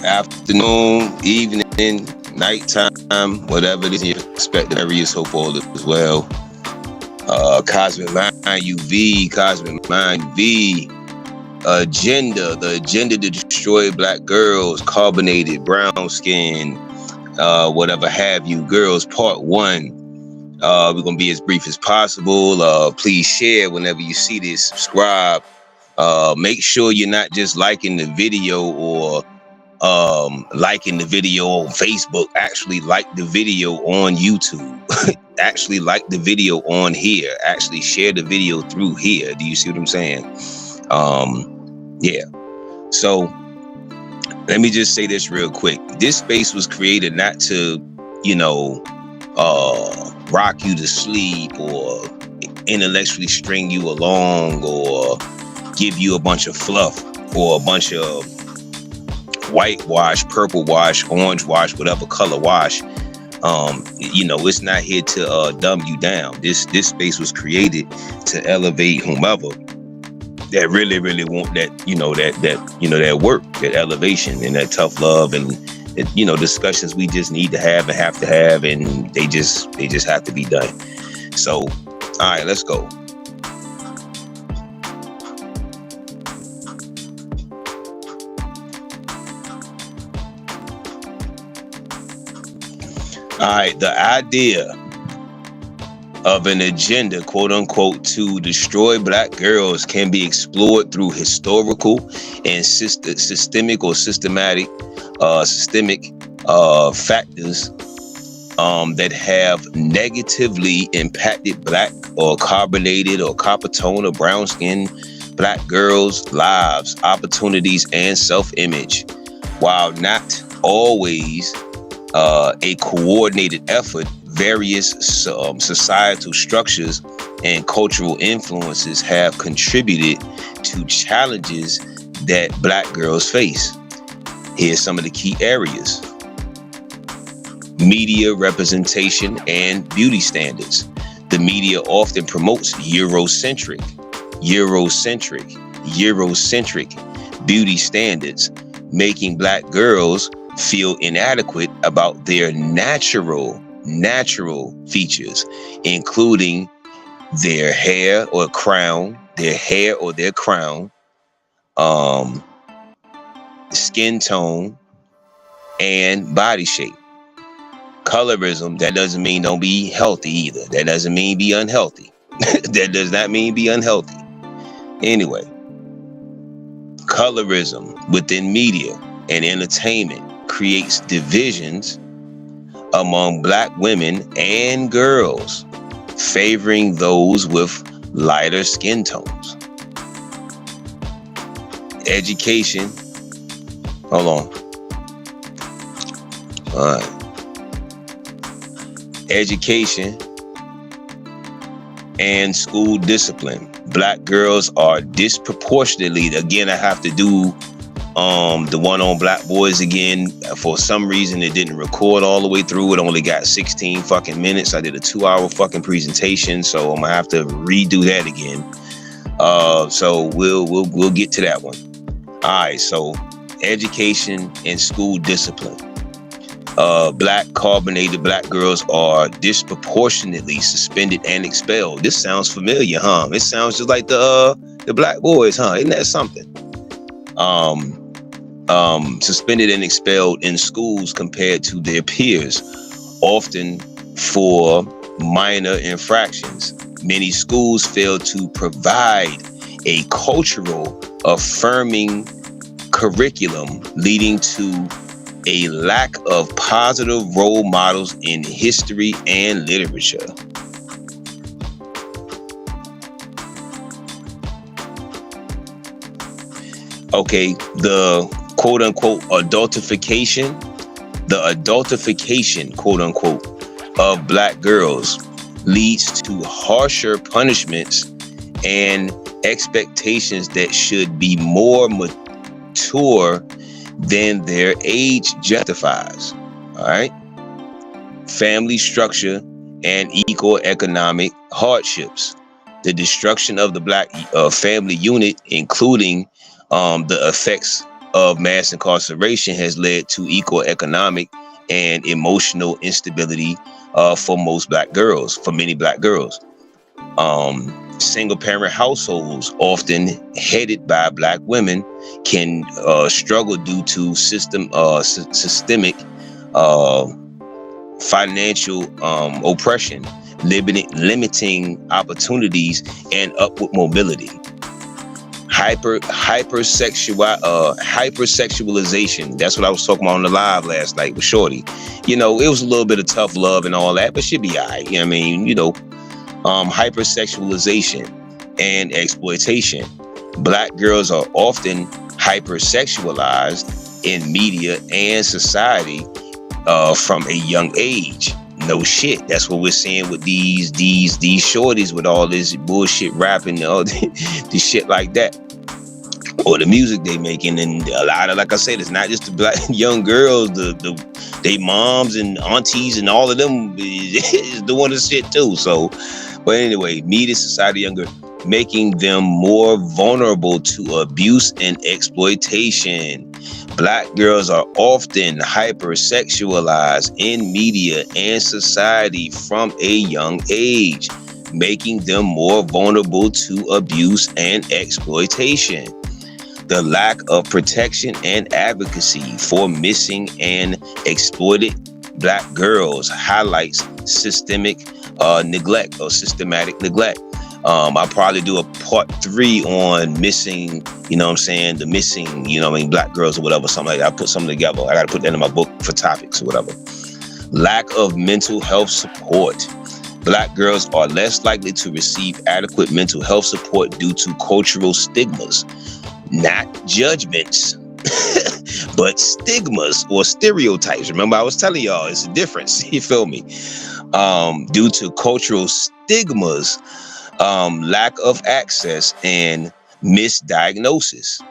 afternoon, evening, nighttime, whatever it is in your respective areas, hope all is well. Cosmic Mind UV, Cosmic Mind UV, agenda, the agenda to destroy black girls, carbonated, brown skin, whatever have you, girls, part one. We're gonna be as brief as possible. Please share whenever you see this, subscribe. Make sure you're not just liking the video or liking the video on Facebook. Actually like the video on YouTube. Actually like the video on here. Actually share the video through here. Do you see what I'm saying? Yeah. So let me just say this real quick. This space was created not to, rock you to sleep or intellectually string you along or give you a bunch of fluff or a bunch of whitewash, purple wash, orange wash, whatever color wash. It's not here to dumb you down. This space was created to elevate whomever that really, really want that, that work, that elevation and that tough love and discussions we just need to have and they just have to be done. So, all right, let's go. All right, the idea of an agenda, quote unquote, to destroy black girls can be explored through historical and systemic factors that have negatively impacted black or carbonated or copper tone or brown skin black girls' lives, opportunities, and self-image. While not always a coordinated effort, various societal structures and cultural influences have contributed to challenges that black girls face. Here's some of the key areas. Media representation and beauty standards. The media often promotes Eurocentric beauty standards, making black girls feel inadequate about their natural features, including their hair or their crown, skin tone, and body shape. Colorism, that doesn't mean don't be healthy either. That doesn't mean be unhealthy. That does not mean be unhealthy. Anyway, colorism within media and entertainment creates divisions among black women and girls, favoring those with lighter skin tones. Education. Hold on. All right. Education and school discipline. Black girls are disproportionately, again, I have to do the one on black boys again. For some reason it didn't record all the way through. It only got 16 fucking minutes. I did a 2-hour fucking presentation, so I'm gonna have to redo that again. So we'll get to that one. All right, so education and school discipline. Black carbonated black girls are disproportionately suspended and expelled. This sounds familiar, huh? It sounds just like the black boys, huh? Isn't that something? Suspended and expelled in schools compared to their peers, often for minor infractions. Many schools fail to provide a cultural affirming curriculum, leading to a lack of positive role models in history and literature. Okay, the quote unquote adultification, quote unquote, of black girls leads to harsher punishments and expectations that should be more mature than their age justifies. All right. Family structure and economic hardships. The destruction of the black family unit, including the effects of mass incarceration has led to economic and emotional instability for most black girls, for many black girls. Single parent households, often headed by black women, can struggle due to systemic financial oppression, limiting opportunities and upward mobility. Hypersexualization. That's what I was talking about on the live last night with Shorty. You know, it was a little bit of tough love and all that, but she'd be all right. You know what I mean? You know, hypersexualization and exploitation. Black girls are often hypersexualized in media and society from a young age. No shit. That's what we're seeing with these shorties with all this bullshit rapping, all this shit like that, or the music they making. And a lot of, like I said, it's not just the black young girls, they moms and aunties and all of them is doing this shit too. So, but anyway, media, society, younger, making them more vulnerable to abuse and exploitation. Black girls are often hypersexualized in media and society from a young age, making them more vulnerable to abuse and exploitation. The lack of protection and advocacy for missing and exploited black girls highlights systemic neglect or systematic neglect. I'll probably do a part 3 on missing, you know what I'm saying, the missing, you know what I mean, black girls or whatever, something like that. I put something together. I got to put that in my book for topics or whatever. Lack of mental health support. Black girls are less likely to receive adequate mental health support due to cultural stigmas, not judgments, but stigmas or stereotypes. Remember, I was telling y'all, it's a difference. You feel me? Due to cultural stigmas, lack of access and misdiagnosis.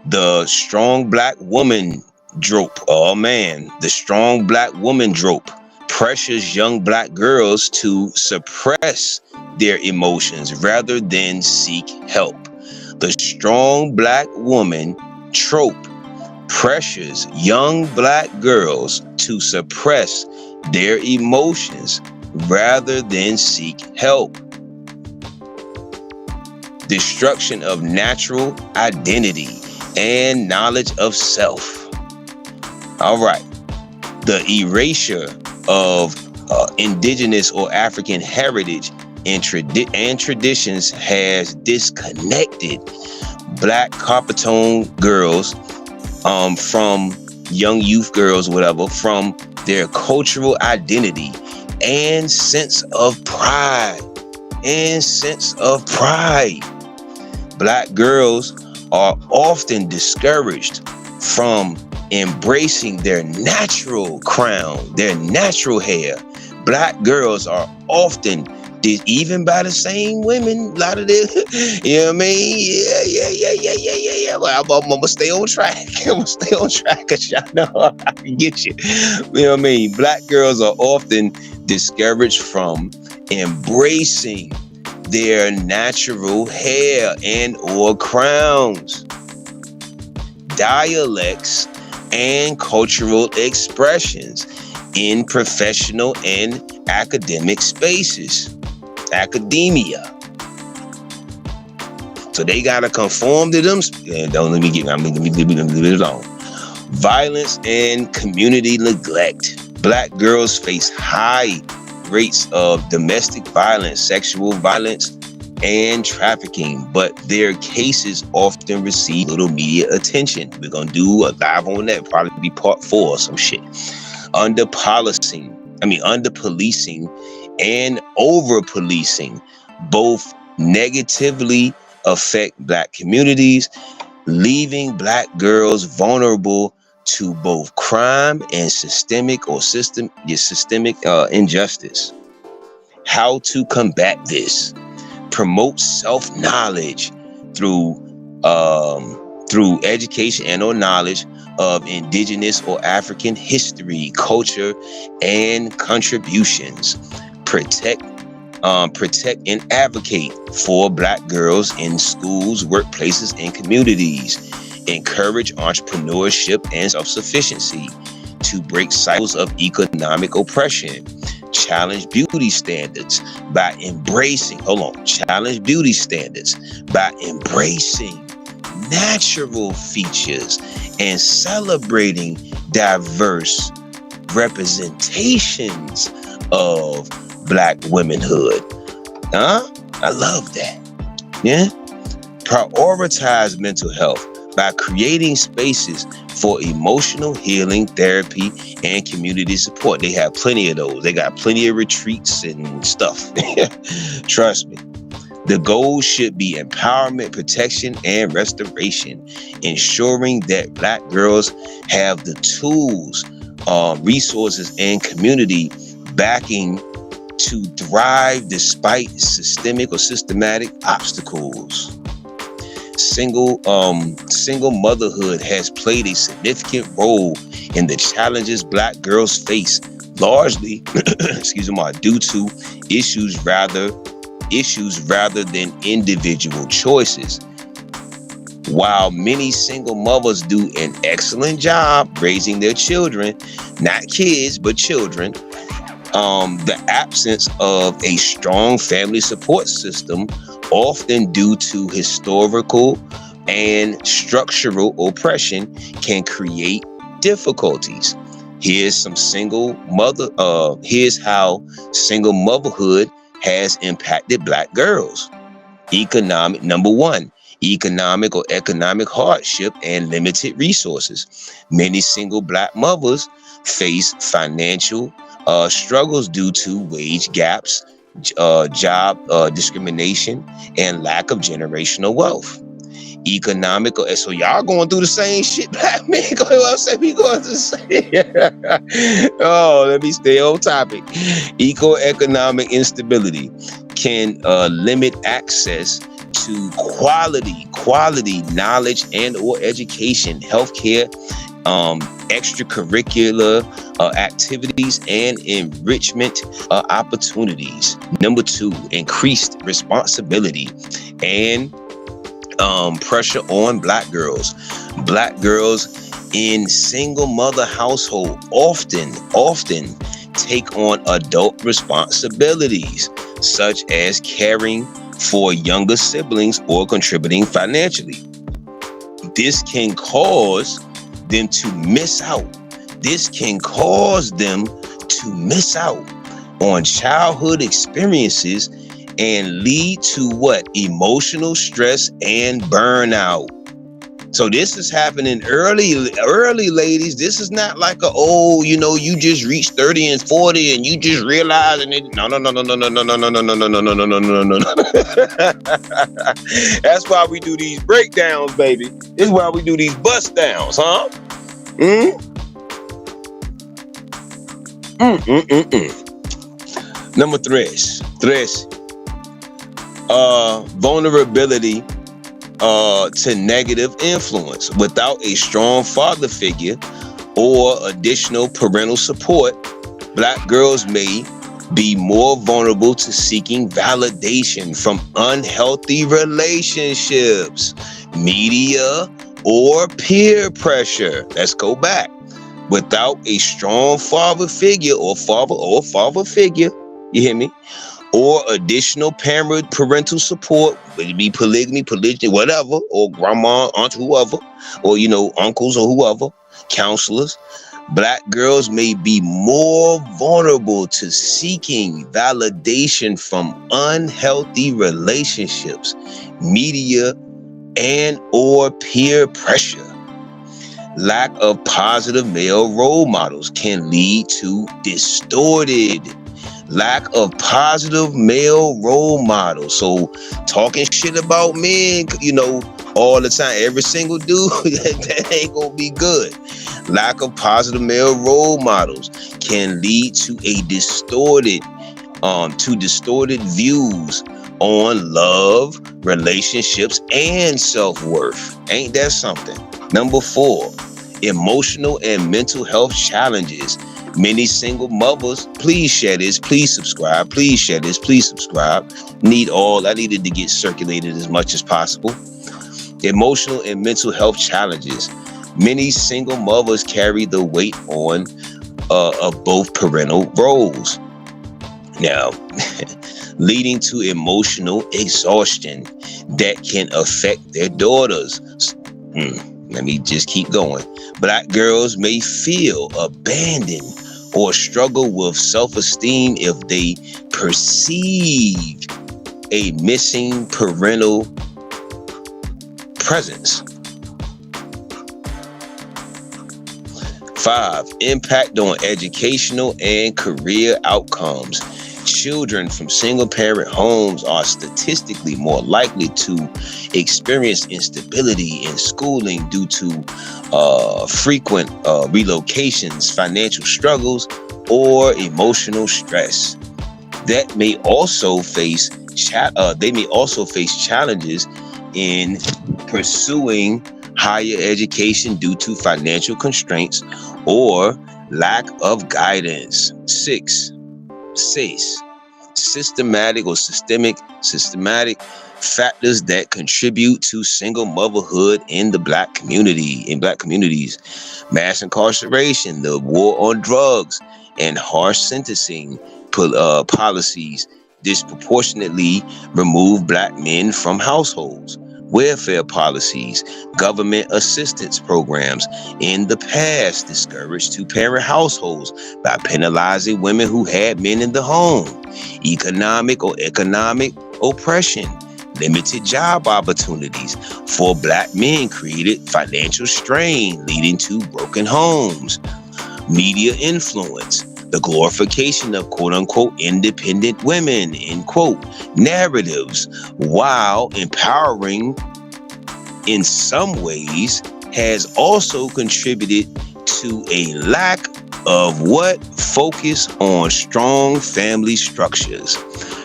The strong black woman trope. Oh man, the strong black woman trope pressures young black girls to suppress their emotions rather than seek help. The strong black woman trope pressures young black girls to suppress their emotions rather than seek help. Destruction of natural identity and knowledge of self. All right. The erasure of indigenous or African heritage and traditions has disconnected black copper-tone girls from young youth girls, whatever, from their cultural identity and sense of pride. Black girls are often discouraged from embracing their natural crown, their natural hair. Black girls are often, even by the same women, a lot of them, you know what I mean? Yeah. Well, I'm gonna stay on track. Because y'all know I can get you. You know what I mean? Black girls are often discouraged from embracing their natural hair and or crowns, dialects, and cultural expressions in professional and academic spaces, academia. So they gotta conform to them. Don't let me get it alone. Violence and community neglect. Black girls face high rates of domestic violence, sexual violence, and trafficking, but their cases often receive little media attention. We're gonna do a live on that, probably be part 4 or some shit. Under policing and over policing both negatively affect black communities, leaving black girls vulnerable to both crime and systemic injustice. How to combat this? Promote self-knowledge through education and or knowledge of indigenous or African history, culture, and contributions. Protect and advocate for black girls in schools, workplaces, and communities. encourage entrepreneurship and self-sufficiency, to break cycles of economic oppression, challenge beauty standards by embracing natural features and celebrating diverse representations of Black womanhood. I love that. Yeah. Prioritize mental health by creating spaces for emotional healing, therapy, and community support. They have plenty of those. They got plenty of retreats and stuff. Trust me. The goal should be empowerment, protection, and restoration, ensuring that Black girls have the tools, resources, and community backing to thrive despite systematic obstacles. Single motherhood has played a significant role in the challenges Black girls face, largely due to issues rather than individual choices. While many single mothers do an excellent job raising their children, not kids, but children, the absence of a strong family support system, often due to historical and structural oppression, can create difficulties. Here's how single motherhood has impacted Black girls. Number one, economic hardship and limited resources. Many single Black mothers face financial struggles due to wage gaps, job discrimination, and lack of generational wealth. So y'all going through the same shit Black men we going through the same. Oh, let me stay on topic. Economic instability can limit access to quality knowledge and or education, healthcare, extracurricular activities, and enrichment opportunities. Number two, increased responsibility and pressure on Black girls. Black girls in single mother household often take on adult responsibilities, such as caring for younger siblings or contributing financially. This can cause them to miss out. On childhood experiences and lead to emotional stress and burnout. So this is happening early, ladies. This is not like you just reached 30 and 40 and you just realizing it. No. That's why we do these breakdowns, baby. This is why we do these bust downs, huh? Number three. Vulnerability to negative influence. Without a strong father figure or additional parental support, Black girls may be more vulnerable to seeking validation from unhealthy relationships, media, or peer pressure. Let's go back. Without a strong father figure, you hear me? Or additional parental support, whether it be polygamy, whatever, or grandma, aunt, whoever, or uncles or whoever, counselors, Black girls may be more vulnerable to seeking validation from unhealthy relationships, media, and or peer pressure. Lack of positive male role models can lead to lack of positive male role models. So talking shit about men, all the time, every single dude, that ain't gonna be good. Lack of positive male role models can lead to distorted views on love, relationships, and self-worth. Ain't that something? Number 4, emotional and mental health challenges. Many single mothers, please share this, please subscribe, please share this, please subscribe. I needed to get circulated as much as possible. Emotional and mental health challenges. Many single mothers carry the weight on of both parental roles. Now, leading to emotional exhaustion that can affect their daughters. Let me just keep going. Black girls may feel abandoned or struggle with self-esteem if they perceive a missing parental presence. 5. Impact on educational and career outcomes. Children from single-parent homes are statistically more likely to experience instability in schooling due to frequent relocations, financial struggles, or emotional stress. That may also face challenges in pursuing higher education due to financial constraints or lack of guidance. 6. Systematic factors that contribute to single motherhood in black communities. Mass incarceration, the war on drugs, and harsh sentencing policies disproportionately remove black men from households. Welfare policies, government assistance programs in the past discouraged two-parent households by penalizing women who had men in the home. Economic oppression, limited job opportunities for black men created financial strain leading to broken homes. Media influence, the glorification of quote-unquote independent women, end quote, narratives, while empowering in some ways, has also contributed to a lack of focus on strong family structures.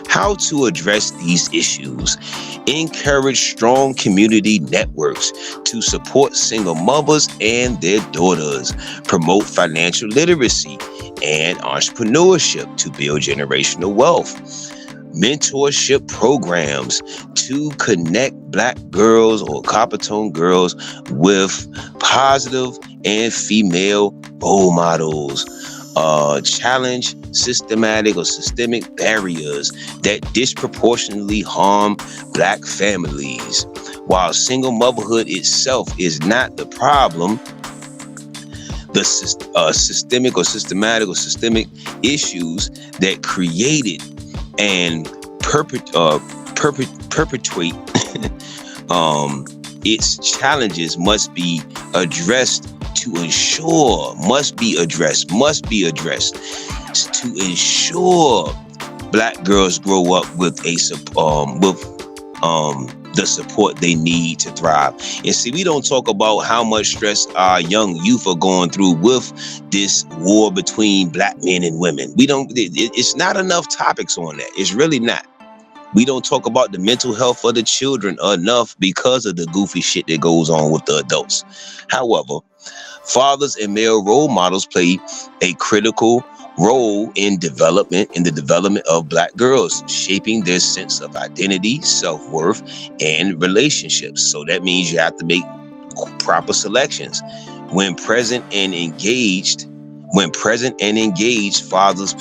How to address these issues. Encourage strong community networks to support single mothers and their daughters. Promote financial literacy and entrepreneurship to build generational wealth. Mentorship programs to connect black girls or copper tone girls with positive and female role models. Challenge systemic barriers that disproportionately harm black families. While single motherhood itself is not the problem, the systemic issues that created and perpetuate its challenges must be addressed to ensure black girls grow up with the support they need to thrive. And see, we don't talk about how much stress our young youth are going through with this war between black men and women. It's not enough topics on that. It's really not. We don't talk about the mental health of the children enough because of the goofy shit that goes on with the adults. However, fathers and male role models play a critical role in the development of black girls, shaping their sense of identity, self-worth, and relationships. So that means you have to make proper selections. When present and engaged, fathers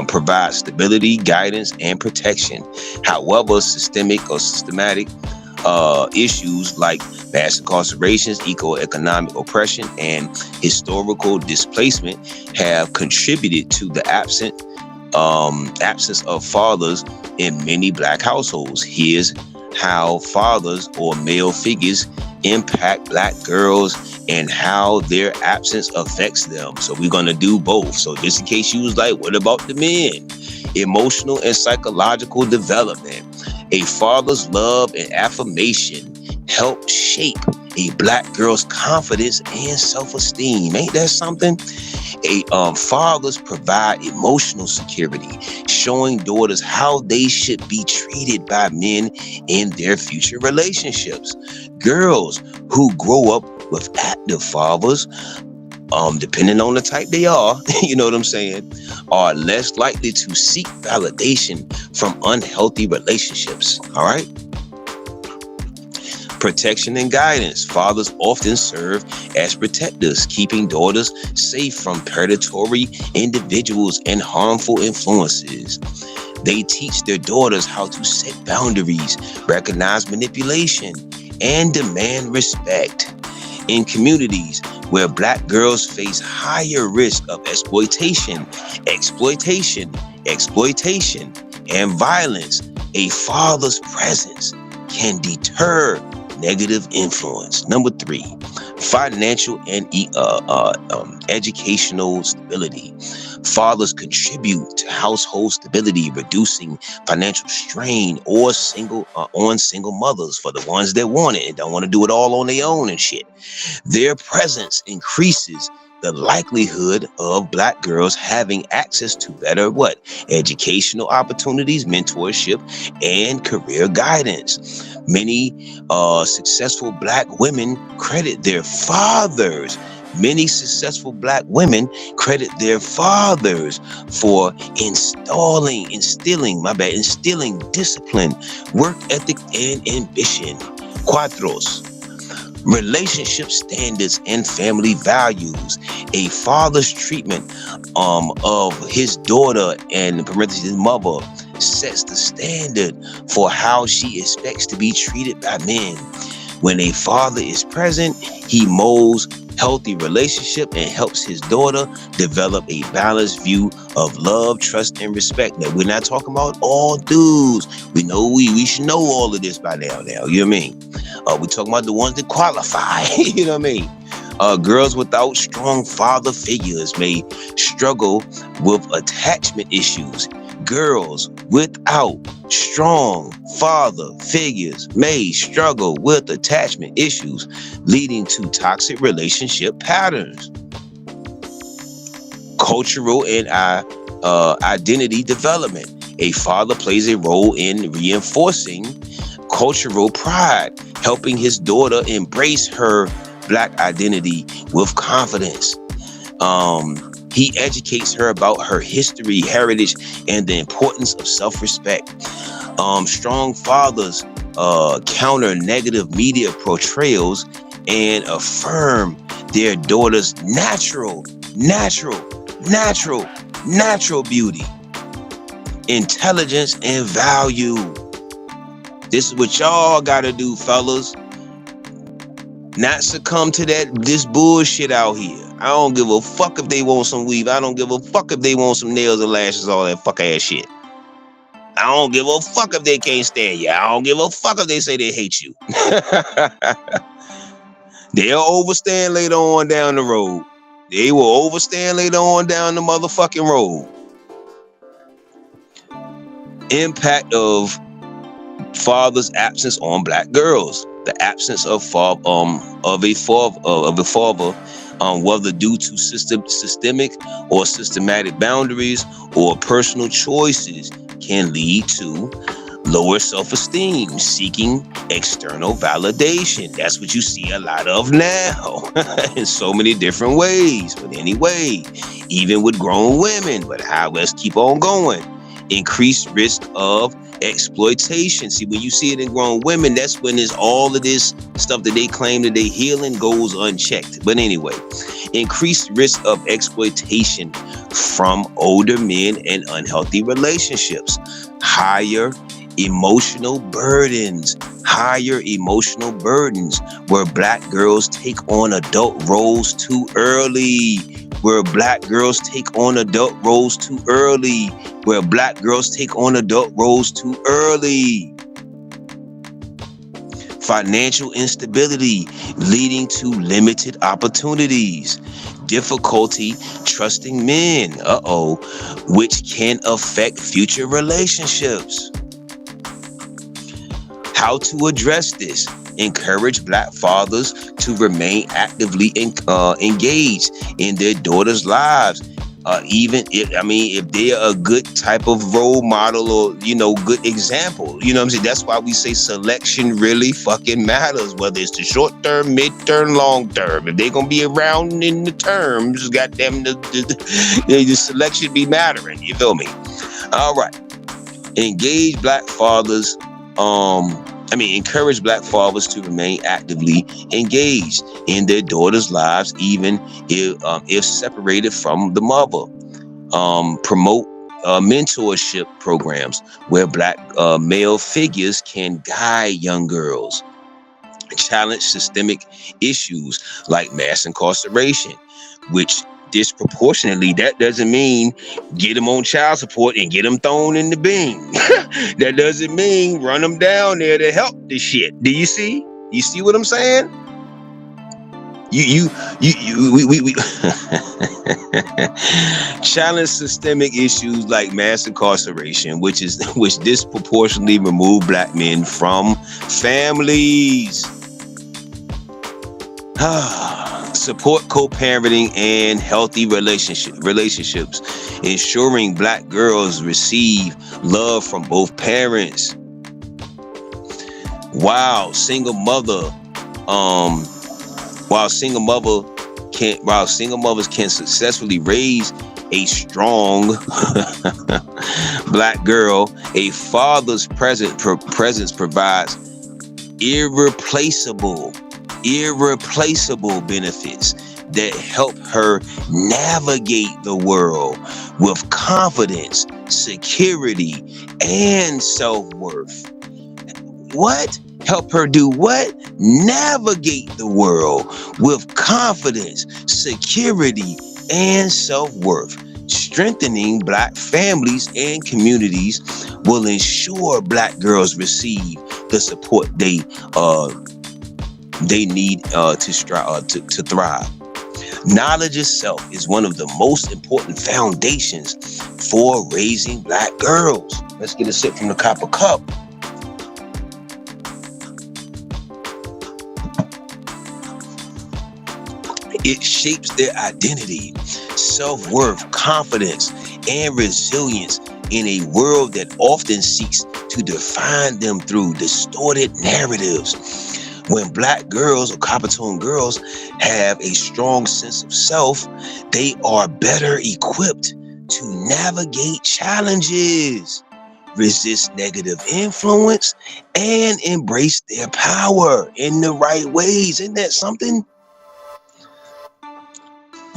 provide stability, guidance, and protection. However, systematic issues like mass incarcerations, economic oppression, and historical displacement have contributed to the absence of fathers in many black households. Here's how fathers or male figures impact black girls and how their absence affects them. So we're going to do both. So just in case you was like, what about the men? Emotional and psychological development. A father's love and affirmation help shape a black girl's confidence and self-esteem. Ain't that something? Fathers provide emotional security, showing daughters how they should be treated by men in their future relationships. Girls who grow up with active fathers, depending on the type they are, you know what I'm saying, are less likely to seek validation from unhealthy relationships. All right. Protection and guidance. Fathers often serve as protectors, keeping daughters safe from predatory individuals and harmful influences. They teach their daughters how to set boundaries, recognize manipulation, and demand respect. In communities where Black girls face higher risk of exploitation, and violence, a father's presence can deter negative influence. Number 3, financial and educational stability. Fathers contribute to household stability, reducing financial strain on single mothers for the ones that want it and don't want to do it all on their own and shit. Their presence increases the likelihood of Black girls having access to better educational opportunities, mentorship, and career guidance. Many successful Black women credit their fathers. Many successful Black women credit their fathers for instilling discipline, work ethic, and ambition. Cuatros. Relationship standards and family values. A father's treatment of his daughter and parentheses mother sets the standard for how she expects to be treated by men. When a father is present, he molds healthy relationship and helps his daughter develop a balanced view of love, trust, and respect. Now, we're not talking about all dudes. We know we should know all of this by now, you know what I mean? We're talking about the ones that qualify, you know what I mean? Girls without strong father figures may struggle with attachment issues. Girls without strong father figures may struggle with attachment issues, leading to toxic relationship patterns. Cultural and identity development. A father plays a role in reinforcing cultural pride, helping his daughter embrace her Black identity with confidence. He educates her about her history, heritage, and the importance of self-respect. Strong fathers counter negative media portrayals and affirm their daughter's natural beauty, intelligence, and value. This is what y'all gotta do, fellas. Not succumb to this bullshit out here. I don't give a fuck if they want some weave. I don't give a fuck if they want some nails and lashes, all that fuck ass shit. I don't give a fuck if they can't stand you. I don't give a fuck if they say they hate you. They'll overstand later on down the road. They will overstand later on down the motherfucking road. Impact of father's absence on Black girls. The absence of a father, whether due to systemic or systematic boundaries or personal choices, can lead to lower self-esteem, seeking external validation. That's what you see a lot of now in so many different ways. But anyway, even with grown women, but let's keep on going. Increased risk of exploitation. See, when you see it in grown women, that's when there's all of this stuff that they claim that they healing goes unchecked. But anyway, increased risk of exploitation from older men and unhealthy relationships. Higher emotional burdens where Black girls take on adult roles too early. Where Black girls take on adult roles too early. Financial instability leading to limited opportunities. Difficulty trusting men, which can affect future relationships. How to address this? Encourage Black fathers to remain actively engaged in their daughters' lives. Even if they're a good type of role model or, good example, you know what I'm saying? That's why we say selection really fucking matters, whether it's the short term, mid-term, long term. If they're going to be around in the terms, goddamn, the selection be mattering. You feel me? All right. Engage Black fathers, encourage black fathers to remain actively engaged in their daughters' lives, even if separated from the mother. Promote mentorship programs where black male figures can guide young girls. Challenge systemic issues like mass incarceration, which disproportionately, that doesn't mean get them on child support and get them thrown in the bin. That doesn't mean run them down there to help the shit. Do you see? You see what I'm saying? We challenge systemic issues like mass incarceration, which disproportionately remove black men from families. Support co-parenting and healthy relationships, ensuring black girls receive love from both parents. While single mothers can successfully raise a strong black girl, a father's presence provides irreplaceable benefits that help her navigate the world with confidence, security, and self-worth. What? Help her do what? Navigate the world with confidence, security, and self-worth. Strengthening black families and communities will ensure black girls receive the support they need to thrive. Knowledge itself is one of the most important foundations for raising black girls. Let's get a sip from the copper cup. It shapes their identity, self-worth, confidence, and resilience in a world that often seeks to define them through distorted narratives. When black girls or copper-tone girls have a strong sense of self, they are better equipped to navigate challenges, resist negative influence, and embrace their power in the right ways. Isn't that something?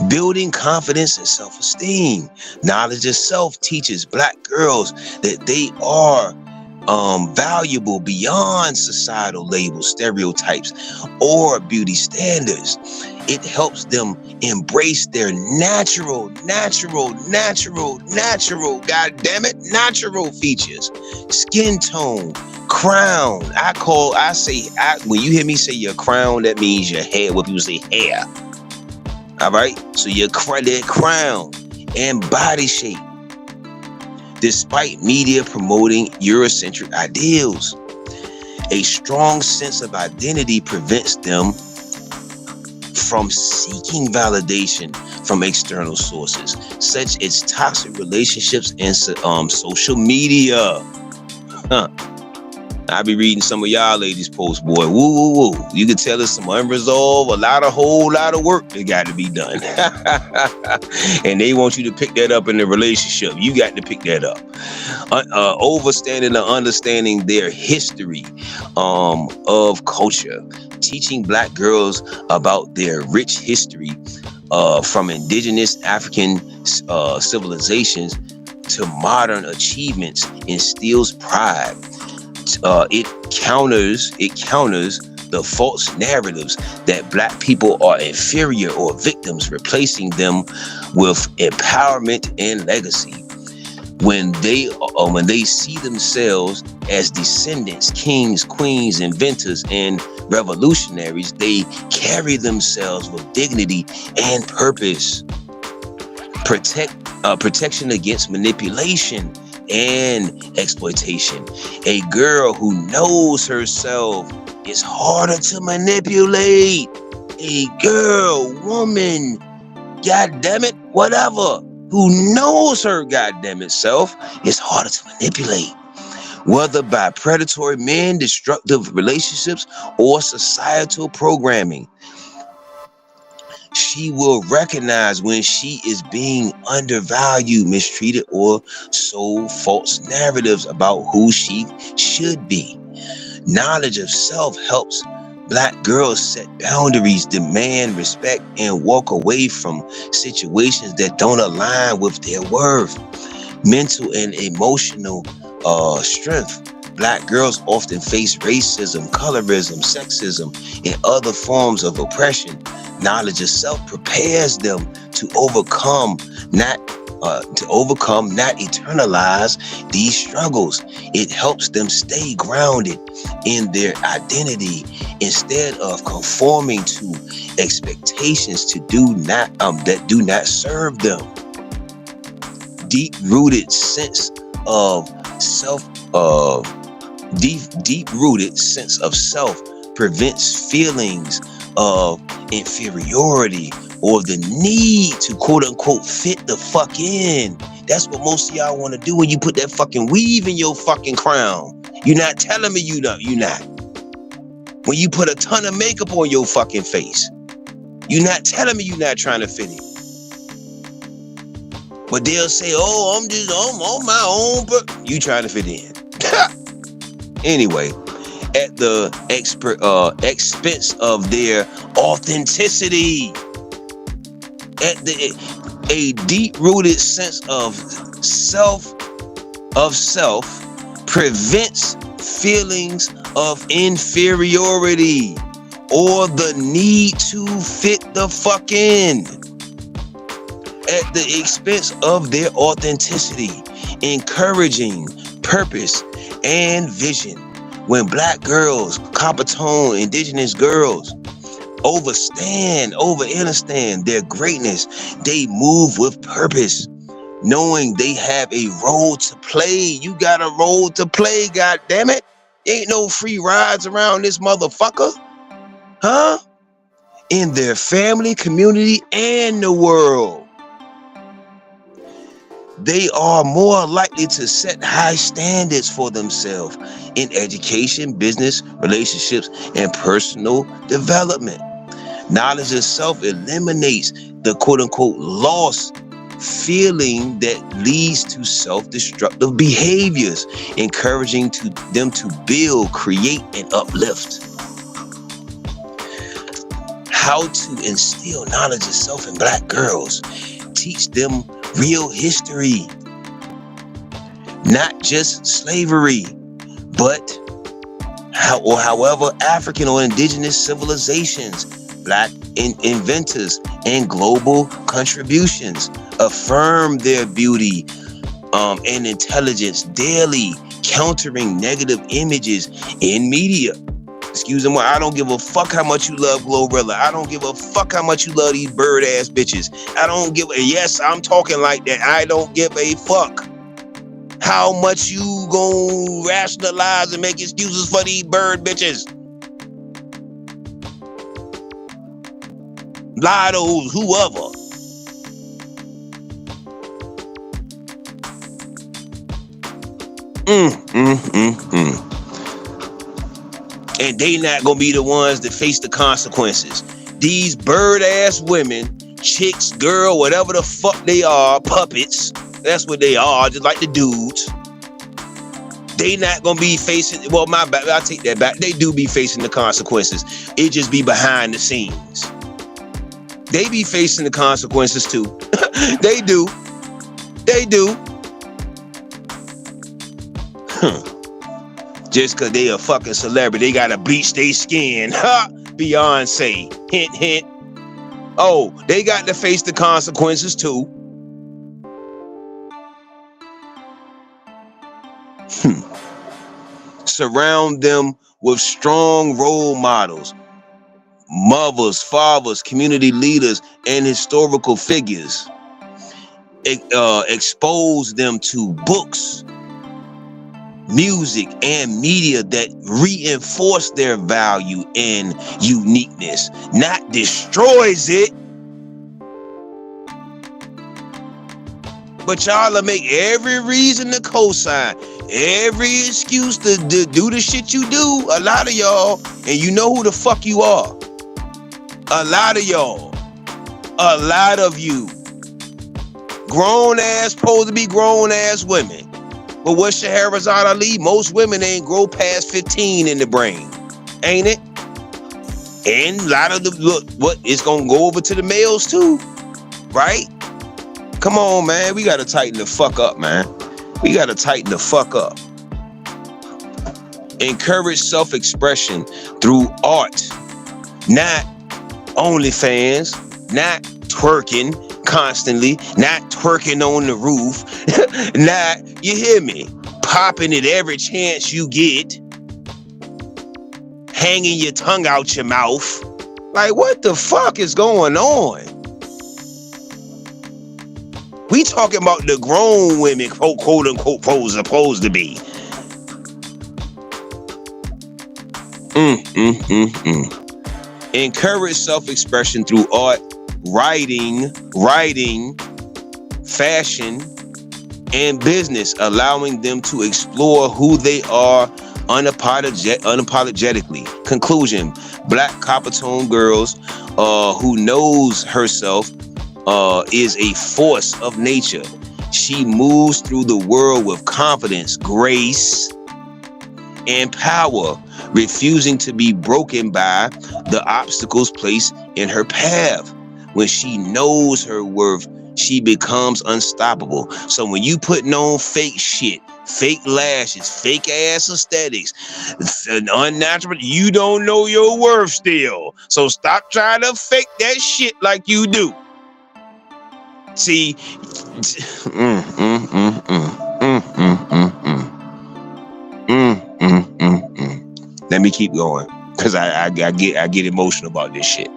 Building confidence and self-esteem. Knowledge of self teaches black girls that they are valuable beyond societal labels, stereotypes, or beauty standards. It helps them embrace their natural features. Skin tone, crown. When you hear me say your crown, that means your hair. What people say hair. All right, so their crown and body shape. Despite media promoting Eurocentric ideals, a strong sense of identity prevents them from seeking validation from external sources, such as toxic relationships and social media. I be reading some of y'all ladies' posts, boy. Woo. You can tell it's some unresolved, whole lot of work that got to be done. And they want you to pick that up in the relationship. You got to pick that up. Overstanding and understanding their history of culture. Teaching black girls about their rich history from indigenous African civilizations to modern achievements instills pride. It counters the false narratives that black people are inferior or victims, replacing them with empowerment and legacy. When they see themselves as descendants, kings, queens, inventors, and revolutionaries, they carry themselves with dignity and purpose. Protection against manipulation and exploitation. A girl who knows herself is harder to manipulate. A girl, woman, goddammit, whatever, who knows her goddammit self is harder to manipulate. Whether by predatory men, destructive relationships, or societal programming. She will recognize when she is being undervalued, mistreated, or sold false narratives about who she should be. Knowledge of self helps Black girls set boundaries, demand respect, and walk away from situations that don't align with their worth. Mental and emotional strength. Black girls often face racism, colorism, sexism, and other forms of oppression. Knowledge of self prepares them to overcome, not eternalize these struggles. It helps them stay grounded in their identity instead of conforming to expectations that do not serve them. Deep-rooted sense of self, deep-rooted sense of self prevents feelings of inferiority or the need to quote-unquote fit the fuck in. That's what most of y'all want to do when you put that fucking weave in your fucking crown. You're not telling me you not. When you put a ton of makeup on your fucking face, you're not telling me you're not trying to fit in. But they'll say, oh, I'm on my own, but you trying to fit in. Anyway, at the expense of their authenticity. A deep-rooted sense of self prevents feelings of inferiority or the need to fit the fuck in. At the expense of their authenticity, encouraging purpose and vision. When Black girls, copper tone, indigenous girls understand their greatness, they move with purpose, knowing they have a role to play. You got a role to play, goddammit. Ain't no free rides around this motherfucker. Huh? In their family, community, and the world. They are more likely to set high standards for themselves in education, business, relationships, and personal development. Knowledge of self eliminates the quote-unquote lost feeling that leads to self-destructive behaviors, encouraging them to build, create, and uplift. How to instill knowledge of self in Black girls. Teach them real history, not just slavery, but however African or indigenous civilizations, Black inventors, and global contributions. Affirm their beauty and intelligence daily, countering negative images in media. Excuse me, I don't give a fuck how much you love Glorilla. I don't give a fuck how much you love these bird ass bitches. Yes, I'm talking like that. I don't give a fuck how much you gon' rationalize and make excuses for these bird bitches. Lidos, whoever. And they not gonna be the ones that face the consequences. These bird ass women, chicks, girl, whatever the fuck they are, puppets. That's what they are, just like the dudes. They not gonna be facing, well, my bad, I'll take that back. They do be facing the consequences. It just be behind the scenes. They be facing the consequences too. They do. Just cause they a fucking celebrity, they gotta bleach their skin. Ha! Beyonce. Hint, hint. Oh, they got to face the consequences too. Surround them with strong role models, mothers, fathers, community leaders, and historical figures. Expose them to books, music, and media that reinforce their value and uniqueness, not destroys it. But y'all will make every reason to co-sign, every excuse to do the shit you do. A lot of y'all, and you know who the fuck you are. A lot of y'all, a lot of you, grown ass, supposed to be grown ass women, But what's Shahrazad Ali? Most women ain't grow past 15 in the brain, ain't it? And a lot of the look, what it's gonna go over to the males too, right? Come on, man. We gotta tighten the fuck up, man. We gotta tighten the fuck up. Encourage self-expression through art, not OnlyFans, not twerking constantly, not twerking on the roof, not, you hear me, popping at every chance you get, hanging your tongue out your mouth. Like, what the fuck is going on? We talking about the grown women, quote unquote, supposed to be. Encourage self-expression through art, writing, fashion, and business, allowing them to explore who they are unapologetically. Conclusion: Black Coppertone girls who knows herself is a force of nature. She moves through the world with confidence, grace, and power, refusing to be broken by the obstacles placed in her path. When she knows her worth, she becomes unstoppable. So when you putting on fake shit, fake lashes, fake ass aesthetics, unnatural, you don't know your worth still. So stop trying to fake that shit like you do. See, let me keep going, because I get emotional about this shit.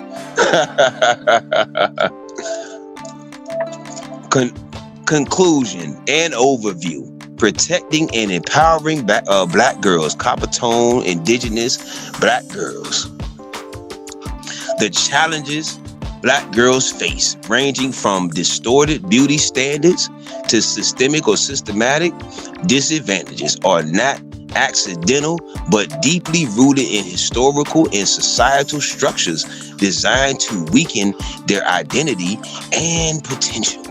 Conclusion and overview: protecting and empowering black girls, Coppertone, indigenous black girls. The challenges black girls face, ranging from distorted beauty standards to systemic or systematic disadvantages, are not accidental but deeply rooted in historical and societal structures designed to weaken their identity and potential.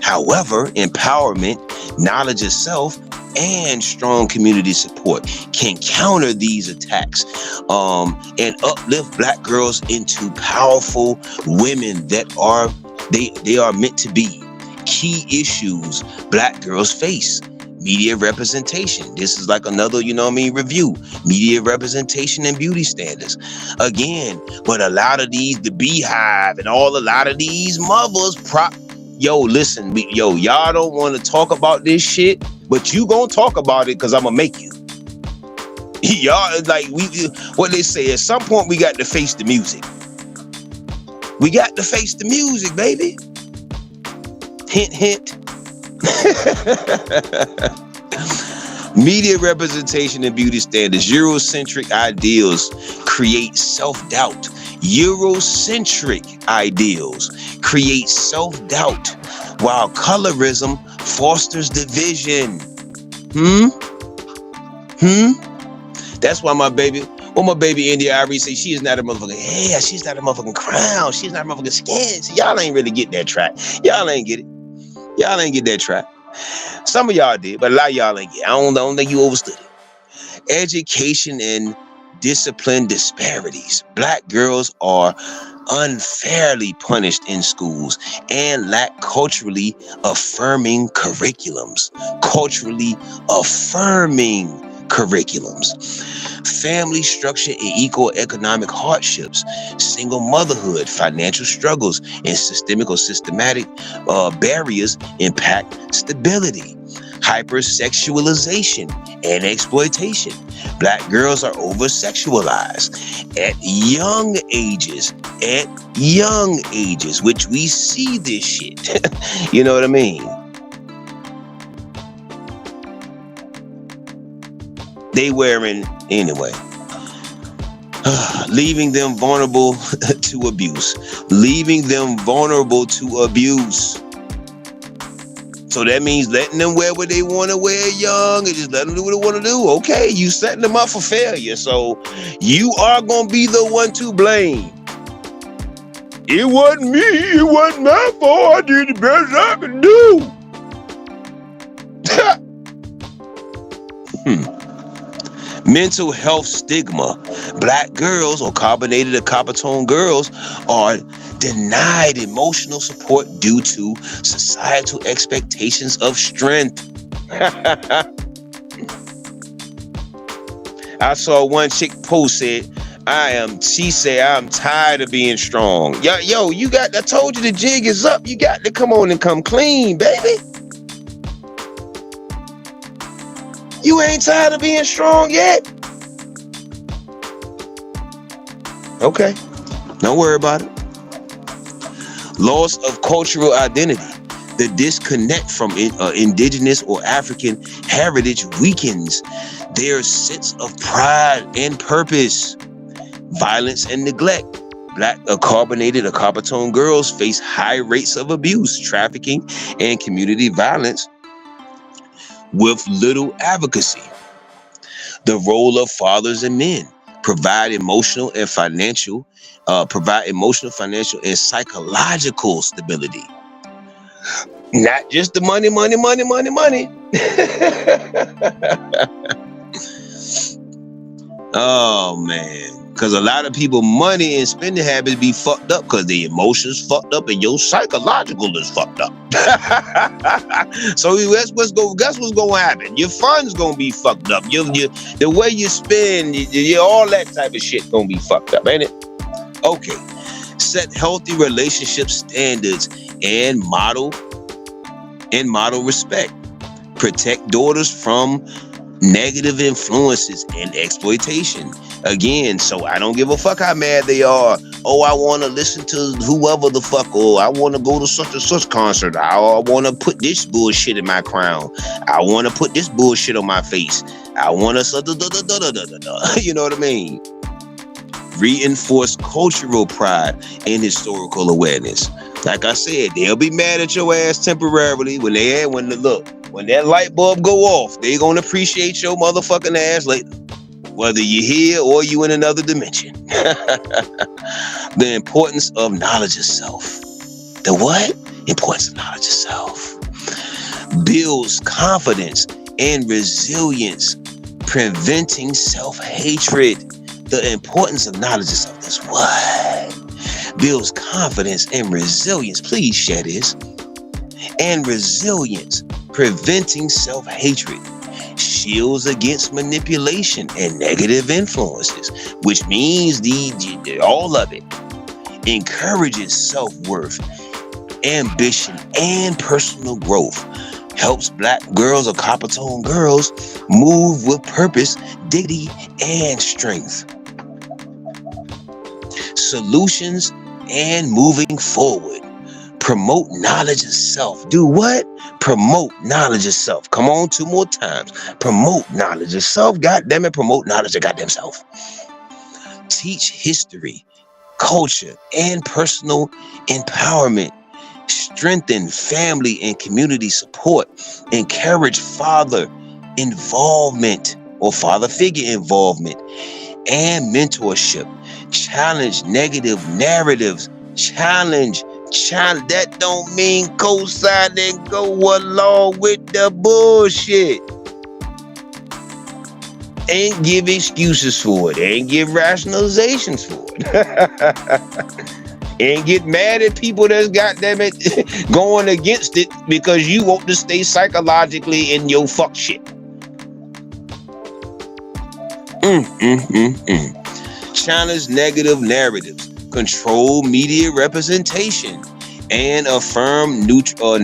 However, empowerment, knowledge of self, and strong community support can counter these attacks and uplift black girls into powerful women that they are meant to be. Key issues black girls face: media representation. This is like another, review. Media representation and beauty standards. Again, but a lot of these, the Beehive and a lot of these mothers listen, y'all don't want to talk about this shit, but you gonna talk about it because I'm gonna make you. Y'all, like, what they say, at some point we got to face the music. We got to face the music, baby. Hint, hint. Media representation and beauty standards. Eurocentric ideals create self-doubt. Eurocentric ideals create self-doubt, while colorism fosters division. That's why my baby India Irie say she is not a motherfucking hair, she's not a motherfucking crown, she's not a motherfucking skin. See, y'all ain't really get that track. Y'all ain't get it. Y'all ain't get that track. Some of y'all did, but a lot of y'all ain't get it. I don't think you understood it. Education and discipline disparities. Black girls are unfairly punished in schools and lack culturally affirming curriculums. Family structure and equal economic hardships, single motherhood, financial struggles, and systemic or systematic barriers impact stability. Hypersexualization and exploitation. Black girls are over-sexualized at young ages, which we see this shit. You know what I mean? They wearing anyway. Leaving them vulnerable to abuse. So that means letting them wear what they want to wear young and just letting them do what they want to do. Okay, you setting them up for failure. So you are going to be the one to blame. It wasn't me. It wasn't my fault. I did the best I could do. Mental health stigma. Black girls or carbonated or copper tone girls are denied emotional support due to societal expectations of strength. I saw one chick post said, she said, I'm tired of being strong. Yo, I told you the jig is up. You got to come on and come clean, baby. You ain't tired of being strong yet? Okay, don't worry about it. Loss of cultural identity. The disconnect from indigenous or African heritage weakens their sense of pride and purpose. Violence and neglect. Black carbonated or copper tone girls face high rates of abuse, trafficking, and community violence with little advocacy. The role of fathers and men. Provide emotional, financial, and psychological stability. Not just the money. Oh man. Because a lot of people money and spending habits be fucked up because the emotions fucked up and your psychological is fucked up. So guess what's going to happen? Your funds going to be fucked up. The way you spend, all that type of shit going to be fucked up, ain't it? Okay. Set healthy relationship standards and model respect. Protect daughters from negative influences and exploitation. Again, so I don't give a fuck how mad they are. Oh, I want to listen to whoever the fuck. Oh, I want to go to such and such concert. I want to put this bullshit in my crown. I want to put this bullshit on my face. I want to you know what I mean? Reinforce cultural pride and historical awareness. Like I said, they'll be mad at your ass temporarily when that light bulb go off, they gonna appreciate your motherfucking ass later. Whether you're here or you in another dimension. The importance of knowledge of self. The what? Importance of knowledge of self. Builds confidence and resilience, preventing self-hatred. The importance of knowledge of self is what? Builds confidence and resilience. Please share this. And resilience, preventing self-hatred. Shields against manipulation and negative influences, which means all of it. Encourages self-worth, ambition, and personal growth. Helps black girls or copper tone girls move with purpose, dignity, and strength. Solutions and moving forward. Promote knowledge of self. Do what? Promote knowledge of self. Come on, 2 more times. Promote knowledge of self. God damn it, promote knowledge of goddamn self. Teach history, culture, and personal empowerment. Strengthen family and community support. Encourage father involvement or father figure involvement and mentorship. Challenge negative narratives. Challenge. That don't mean co-sign and go along with the bullshit. And give excuses for it. And give rationalizations for it. And get mad at people that's goddamn it going against it because you want to stay psychologically in your fuck shit. Challenge negative narratives. Control media representation and affirm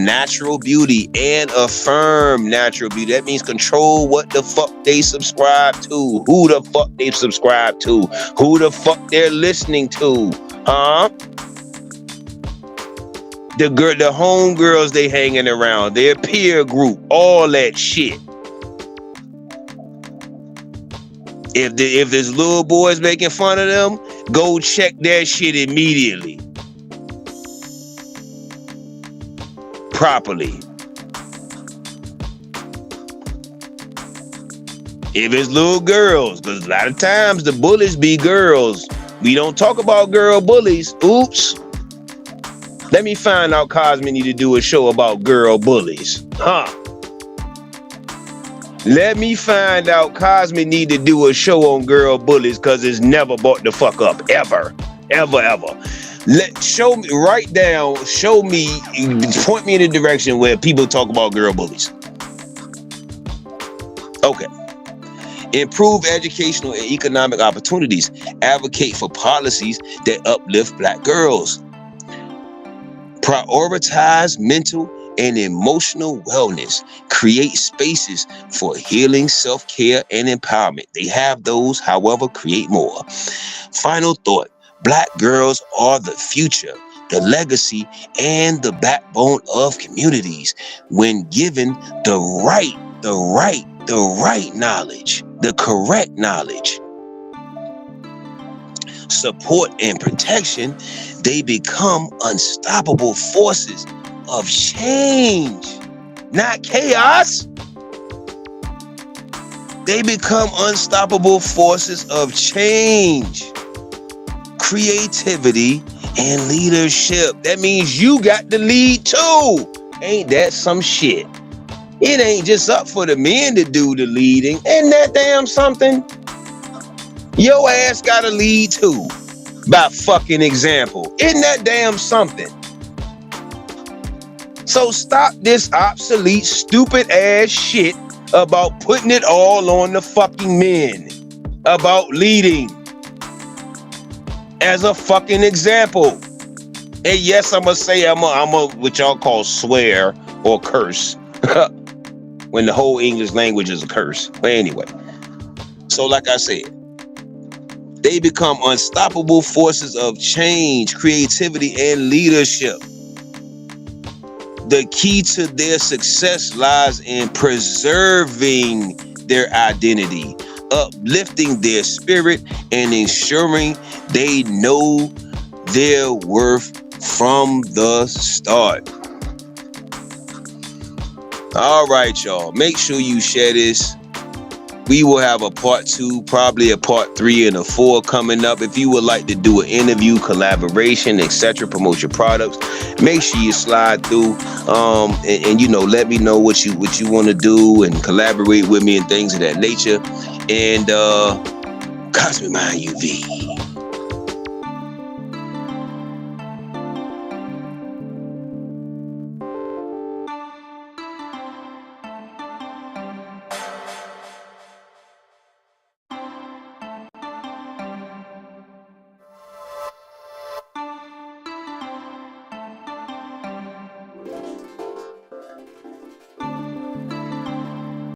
natural beauty and affirm natural beauty. That means control what the fuck they subscribe to, who the fuck they subscribe to, who the fuck they're listening to, huh? The homegirls they hanging around, their peer group, all that shit. If there's little boys making fun of them, go check that shit immediately. Properly. If it's little girls, because a lot of times the bullies be girls. We don't talk about girl bullies. Oops. Let me find out Cosme need to do a show about girl bullies. Huh. Let me find out Cosmic need to do a show on girl bullies because it's never brought the fuck up. Ever. Ever, ever. Show me, write down, show me, point me in a direction where people talk about girl bullies. Okay. Improve educational and economic opportunities. Advocate for policies that uplift black girls. Prioritize mental and emotional wellness. Create spaces for healing, self-care, and empowerment. They have those, however, create more. Final thought. Black girls are the future, the legacy, and the backbone of communities. When given the right knowledge, the correct knowledge, support, and protection, they become unstoppable forces of change, not chaos. They become unstoppable forces of change, creativity, and leadership. That means you got to lead too. Ain't that some shit? It ain't just up for the men to do the leading. Ain't that damn something? Your ass gotta lead too. By fucking example. Isn't that damn something? So stop this obsolete, stupid ass shit about putting it all on the fucking men. About leading. As a fucking example. And yes, I'm gonna say I'm a what y'all call swear or curse. When the whole English language is a curse. But anyway. So like I said, they become unstoppable forces of change, creativity, and leadership. The key to their success lies in preserving their identity, uplifting their spirit, and ensuring they know their worth from the start. All right, y'all. Make sure you share this. We will have a part 2, probably a part 3 and a 4 coming up. If you would like to do an interview, collaboration, etc., promote your products, make sure you slide through and you know, let me know what you want to do and collaborate with me and things of that nature. And Cosmic Mind UV.